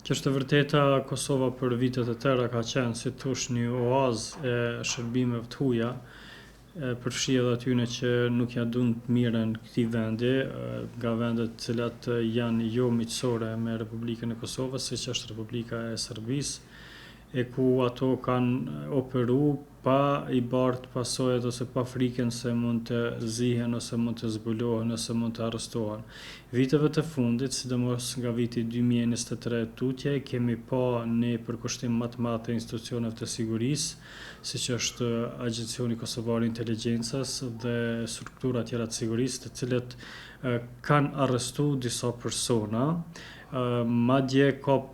Që është e vërteta, Kosova për vitet e tëra ka qenë, si thosh, një oazë e shërbimeve të huaja, përfshi edhe atyne që nuk ja duan të mirën këtij vendi, nga vendet të cilat janë jo miqësore me Republikën e Kosovës, siç është Republika e Serbisë, e ku ato kanë operu pa i bartë pasojat ose pa frikën se mund të zihen ose mund të zbulohen ose mund të arrestohen. Viteve të fundit, sidomos nga viti 2023 tutje, kemi pa një përkushtim më të madh të institucioneve të sigurisë, siç është Agjencioni Kosovar i Inteligjencës dhe struktura tjera të sigurisë, të cilët kanë arrestuar disa persona, madje ka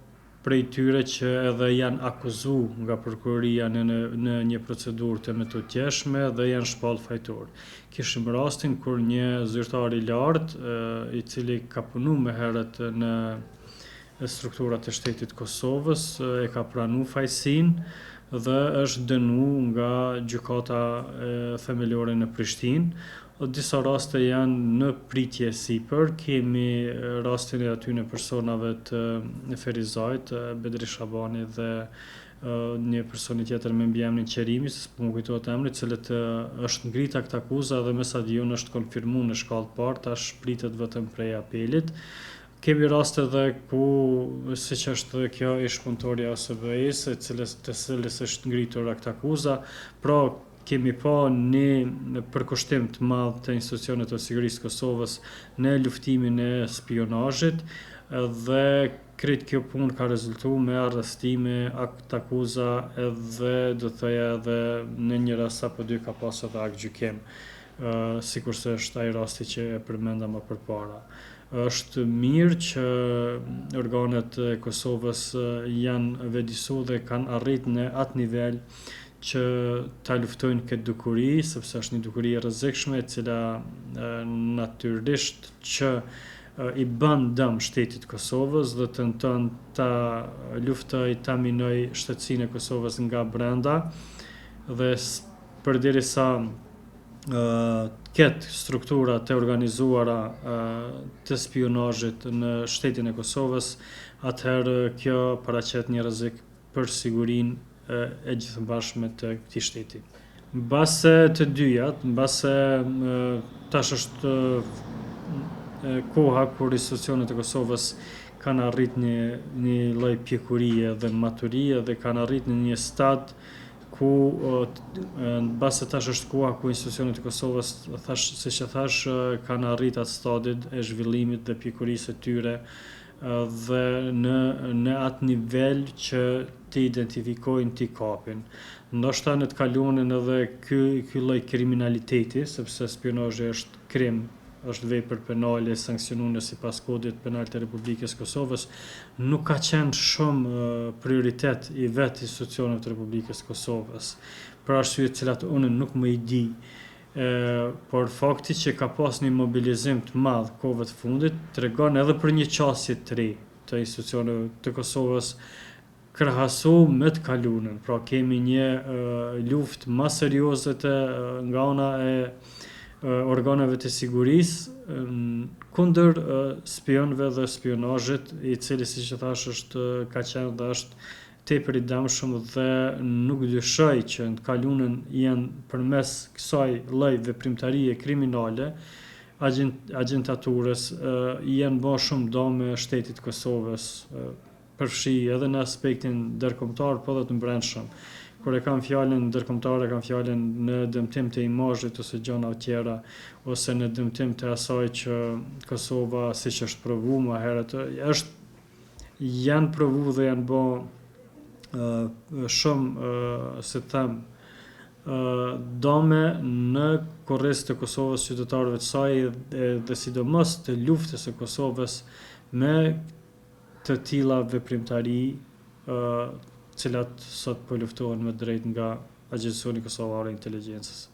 prej tyre që edhe janë akuzuar nga prokuroria në një procedurë të metodjeshme dhe janë shpallë fajtor. Kishim rastin kur një zyrtar i lartë, i cili ka punu më herët në strukturat e shtetit Kosovës, e ka pranu fajësinë dhe është dënu nga gjykata themelore në Prishtinë. Disa raste janë në pritje sipër, kemi rastin e atyne personave të Ferizajt, Bedri Shabani dhe një personi tjetër me mbiemrin Qerimi, se s'po më kujtohet emri, cilët është ngrit akt akuza dhe me sa diun është konfirmuar në shkallë të parë, tash pritet vetëm prej apelit. Kemi raste dhe ku, siç është kjo ish-punëtorja e OSBE-s, të cilës është ngritur akt akuza, pra kemi pa një përkushtim të madh të institucioneve të sigurisë Kosovës në luftimin e spionazhit dhe krejt kjo punë ka rezultuar me arrestime, akt akuza edhe do të thoya edhe në një rast apo dy ka pas edhe akt gjykim, sikurse është ai rasti që e përmenda më përpara. Është mirë që organet e Kosovës janë vedisu dhe kanë arrit në atë nivel që ta luftojnë këtë dukuri, sepse është një dukuri e rrezikshme e cila natyrisht që i bën dëm shtetit Kosovës dhe tenton ta luftoj, ta minoj shtetësinë e Kosovës nga brenda dhe përderisa ketë struktura të organizuara të spionazhit në shtetin e Kosovës, atëherë kjo paraqet një rrezik për sigurinë e gjithëmbashme të këtij shteti. Mbase të dyjat, mbase tash është koha kur institucionet e Kosovës kanë arrit një lloj pjekurie dhe maturie dhe kanë arrit në një stad ku mbase tash është koha ku institucionet e Kosovës, siç e thash, kanë arrit atë stadit e zhvillimit dhe pjekurisë së tyre dhe në atë nivel që të identifikojnë, të kapin. Ndoshta në të kaluarin edhe ky lloj kriminaliteti, sepse spionazhi është krim, është vepër penale sanksionuar sipas kodit penal të Republikës Kosovës, nuk ka qenë shumë prioritet i vetë institucioneve të Republikës Kosovës, për arsye të cilat unë nuk më i di. Por fakti që ka pas një mobilizim të madh kohëve të fundit tregon edhe për një qasje të re të institucioneve të Kosovës krahasuar me të kaluarën. Pra kemi një luftë më serioze nga ana e organeve të sigurisë kundër spionëve dhe spionazhit, i cili siç e thash ka qenë dhe është tepër i dëmshëm dhe nuk dyshoj që në të kaluarën janë përmes kësaj lloj veprimtarie kriminale, agjentaturës, janë bërë shumë dëm shtetit Kosovës, përfshi edhe në aspektin ndërkombëtar, po edhe të brendshëm. Kur e kam fjalën ndërkombëtare, kam fjalën në dëmtim të imazhit ose gjëra të tjera, ose në dëmtim të asaj që Kosova, siç është provuar më herët, janë provuar dhe janë bërë shumë, si të them, dëme në korrez të Kosovës, qytetarëve të saj dhe sidomos të luftës së Kosovës me të tilla veprimtari, cilat sot po luftohen me drejt nga Agjencioni Kosovar i Inteligjencës.